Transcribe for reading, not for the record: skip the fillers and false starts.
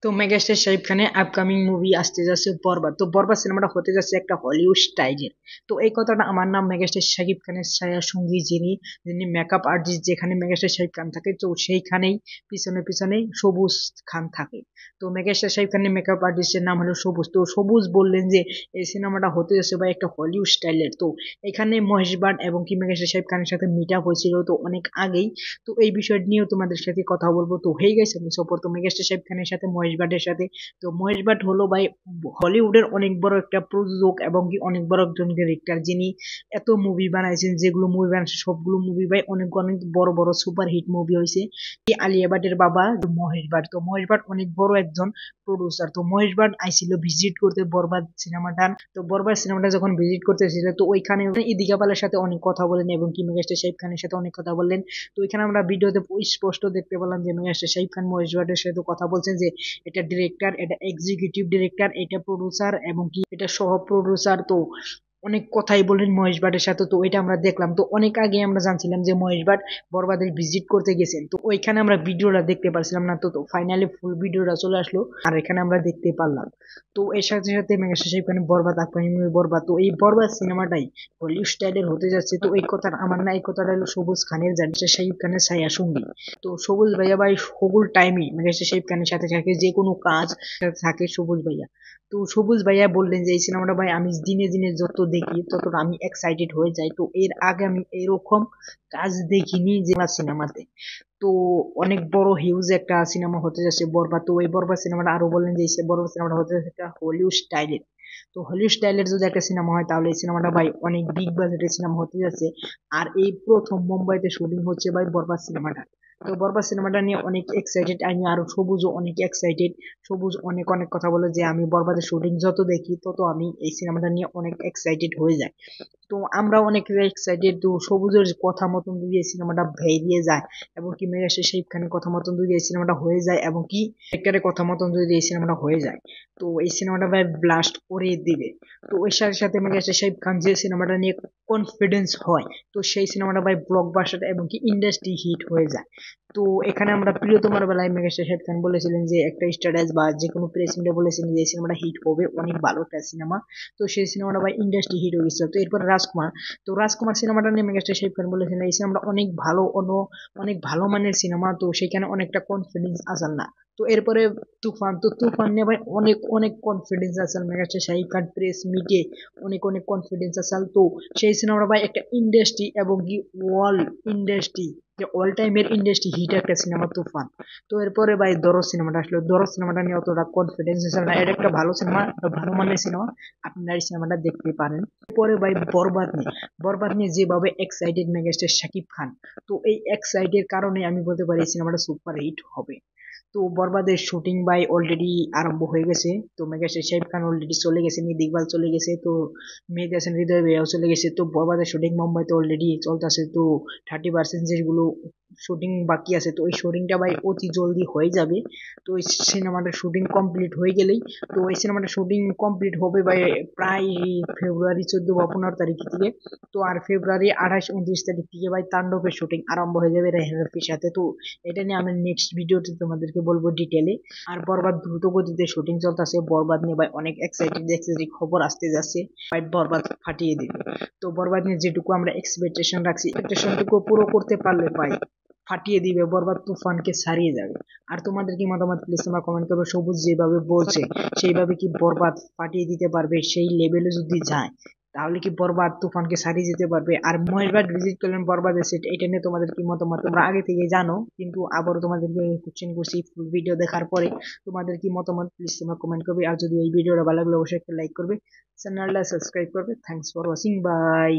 তো মেগাস্টার শাহিব খানের upcoming movie আসতে যাচ্ছে বরবাদ। তো বরবাদ সিনেমাটা হতে যাচ্ছে একটা হলিউড স্টাইলের। তো এই কথাটা আমার নাম মেগাস্টার শাহিব খানের ছায়া সঙ্গী যিনি যিনি মেকআপ আর্টিস্ট, যেখানে মেগাস্টার শাহিব খান থাকে তো সেইখানেই পিছনে পিছনে সবুজ খান থাকে। তো মেগাস্টার শাহিব খানের মেকআপ আর্টিস্টের নাম হলো সবুজ। তো সবুজ বললেন যে এই সিনেমাটা হতে যাচ্ছে বা একটা হলিউড স্টাইলের। তো এখানে মহেশ ভাট এবং কি মেগাস্টার শাহিব খানের সাথে মিট আপ হয়েছিল তো অনেক আগেই। তো এই বিষয়টা নিয়েও তোমাদের সাথে কথা বলবো। তো হয়ে গেছে আমি সফর তো মেগাস্টার শাহিব খানের সাথে মহেশ ভাটের সাথে। তো মহেশ ভাট হলো ভাই হলিউডের অনেক বড় একটা প্রযোজক এবং কি অনেক বড় একজন ডিরেক্টর, যিনি এত মুভি বানাইছেন, যেগুলো মুভি বানাইছে সবগুলো মুভি ভাই অনেক অনেক বড় বড় সুপার হিট মুভি হয়েছে। আলিয়া ভাটের বাবা মহেশ ভাট। তো মহেশ ভাট অনেক বড় একজন প্রডিউসার। তো মহেশ ভাট আইছিল ভিজিট করতে বরবাদ সিনেমাটা। তো বরবাদ সিনেমাটা যখন ভিজিট করতে এসেছিল তো ওইখানে ইদিকা পালের সাথে অনেক কথা বলেন এবং কি মেগাস্টার শাহিব খানের সাথে অনেক কথা বললেন। তো এখানে আমরা ভিডিওতে স্পষ্ট দেখতে পেলাম যে মেগাস্টার শাহিব খান মহেশ ভাটের সাথে কথা বলছেন যে এটা ডিরেক্টর, এটা এক্সিকিউটিভ ডিরেক্টর, এটা প্রডিউসার এবং কি এটা সহ প্রডিউসার। তো অনেক কথাই বললেন মহেশ ভাটের সাথে। তো এটা আমরা দেখলাম। তো অনেক আগে আমরা জানছিলাম যে মহেশ ভাট বরবাদের ভিজিট করতে গেছেন। তো ওইখানে আমরা ভিডিওটা দেখতে পারছিলাম না। তো ফাইনালি ফুল ভিডিওটা চলে আসলো আর এখানে আমরা দেখতে পারলাম। তো এর সাথে সাথে মেগাস্টার শাহিব খানের বরবাদ আপকামিং বরবাদ। তো এই বরবাদ সিনেমাটাই হলিউড স্টাইলের হতে যাচ্ছে। তো এই কথা আমার না, এই কথাটা হলো সবুজ খানের, জানিস শাহিব খানের ছায়া সঙ্গী। তো সবুজ ভাইয়া ভাই সকল টাইমই মেগাস্টার শাহিব খানের সাথে থাকে, যে কোনো কাজ থাকে সবুজ ভাইয়া। তো সবুজ ভাইয়া বললেন যে এই সিনেমাটা ভাই আমি দিনে দিনে যত দেখি তত আমি এক্সাইটেড হয়ে যাই। তো এর আগে আমি এরকম কাজ দেখিনি যে সিনেমাতে। তো অনেক বড় হিউজ একটা সিনেমা হতে যাচ্ছে বরবাদ। তো এই বরবাদ সিনেমাটা আরো বললেন যে এই বরবাদ সিনেমাটা হতে যাচ্ছে একটা হলিউড স্টাইলের। তো হলিউড স্টাইলের যদি একটা সিনেমা হয় তাহলে এই সিনেমাটা ভাই অনেক বিগ বাজেটের সিনেমা হতে যাচ্ছে। আর এই প্রথম মুম্বাইতে শুটিং হচ্ছে ভাই বরবাদ সিনেমাটা। তো বরবাদ সিনেমাটা নিয়ে অনেক এক্সাইটেড আমি, আর সবুজও অনেক এক্সাইটেড। সবুজ অনেক অনেক কথা বলে যে আমি বরবাদের শুটিং যত দেখি তত আমি এই সিনেমাটা নিয়ে অনেক এক্সাইটেড হয়ে যাই। তো আমরা অনেক এক্সাইটেড। তো সবুজের কথা মতন যদি এই সিনেমাটা বেরিয়ে যায় এবং কি মেগাস্টার শাহিব খানের কথা মতন যদি এই সিনেমাটা হয়ে যায় এবং কি ডিরেক্টরের কথা মতন যদি এই সিনেমাটা হয়ে যায় তো এই সিনেমাটা ভাই ব্লাস্ট করে দিবে। তো এর সাথে সাথে মেগাস্টার শাহিব খান যে সিনেমাটা নিয়ে কনফিডেন্স হয় তো সেই সিনেমাটা ভাই ব্লকবাস্টার এবং কি ইন্ডাস্ট্রি হিট হয়ে যায়। তো এখানে আমরা প্রিয়তমার বেলায় মেগাস্টার শাহিদ খান বলেছিলেন যে একটা স্ট্যাটাস বা যে কোনো প্রেস মিটে বলেছিলেন যে এই সিনেমাটা হিট হবে, অনেক ভালো একটা সিনেমা। তো সেই সিনেমাটা ভাই ইন্ডাস্ট্রি হিট হয়ে গেছিল। তো এরপর রাজকুমার। তো রাজকুমার সিনেমাটা নিয়ে মেগাস্টার শাহিদ খান বলেছিলেন এই সিনেমাটা অনেক ভালো, অনেক ভালো মানের সিনেমা। তো সেখানে অনেকটা কনফিডেন্স আসার না। তো এরপরে তুফান। তো তুফান নিয়ে ভাই অনেক অনেক কনফিডেন্স আসাল মেগাস্টার শাহিদ খান প্রেস মিটে অনেক অনেক কনফিডেন্স আসাল। তো সেই সিনেমাটা ভাই একটা ইন্ডাস্ট্রি এবং কি ওয়ার্ল্ড ইন্ডাস্ট্রি, যে অল টাইমের ইন্ডাস্ট্রি হিট একটা সিনেমা তুফান। তো এরপরে ভাই দরজ সিনেমাটা আসলো। দরজ সিনেমাটা নিয়ে অতটা কনফিডেন্স ছিল না, এটা একটা ভালো সিনেমা, ভালো মানের সিনেমা, আপনারা এই সিনেমাটা দেখতে পারেন। পরে ভাই বরবাদ নিয়ে, বরবাদ নিয়ে যেভাবে এক্সাইটেড মেগাস্টার শাকিব খান, তো এই এক্সাইটের কারণে আমি বলতে পারি এই সিনেমাটা সুপার হিট হবে। তো বরবাদের শুটিং বাই অলরেডি আরম্ভ হয়ে গেছে। তো মেগাস্টার শাহিব খান অলরেডি চলে গেছে, ইকবাল চলে গেছে, তো মেহেদী হাসান হৃদয় ভাইয়াও চলে গেছে। তো বরবাদের শুটিং মুম্বাইতে অলরেডি চলতেছে। তো 30% যেগুলো শুটিং বাকি আছে তো ওই শুটিংটা ভাই অতি জলদি হয়ে যাবে। তো এই সিনেমাটার শুটিং কমপ্লিট হয়ে গেলেই, তো এই সিনেমাটার শুটিং কমপ্লিট হবে ভাই প্রায় ফেব্রুয়ারি 14 বা 15 তারিখ থেকে। তো আর ফেব্রুয়ারি 28 29 তারিখ থেকে ভাই তাণ্ডবের শুটিং আরম্ভ হয়ে যাবে রেহান রাফির সাথে। তো এটা নিয়ে আমি নেক্সট ভিডিওতে তোমাদেরকে বলবো ডিটেলে। আর বরবাদ দ্রুত গতিতে শুটিং চলতেছে। বরবাদ নিয়ে ভাই অনেক এক্সাইটেড এক্সাইটেড খবর আসতে যাচ্ছে, ভাই বরবাদ ফাটিয়ে দিবে। তো বরবাদ নিয়ে যেটুকু আমরা এক্সপেকটেশন রাখছি এক্সপেকটেশনটুকু পুরো করতে পারলে ভাই ফাটিয়ে দিবে, বরবাদ তুফানকে ছাড়িয়ে যাবে। আর তোমাদের কি মতামত প্লিজ তোমরা কমেন্ট করবে। সবুজ যেভাবে বলছে সেইভাবে কি বরবাদ ফাটিয়ে দিতে পারবে? সেই লেভেলে যদি যায় তাহলে কি বরবাদ তুফানকে ছাড়িয়ে যেতে পারবে? আর মহেশ ভাট ভিজিট করলেন বরবাদের সেট, এটা নিয়ে তোমাদের কি মতামত তোমরা আগে থেকে জানো, কিন্তু আবারও তোমাদেরকে কোশ্চেন করছি ফুল ভিডিও দেখার পরে। তোমাদের কি মতামত প্লিজ তোমরা কমেন্ট করবে। আর যদি এই ভিডিওটা ভালো লাগলে অবশ্যই একটা লাইক করবে, চ্যানেলটা সাবস্ক্রাইব করবে। Thanks for watching, by.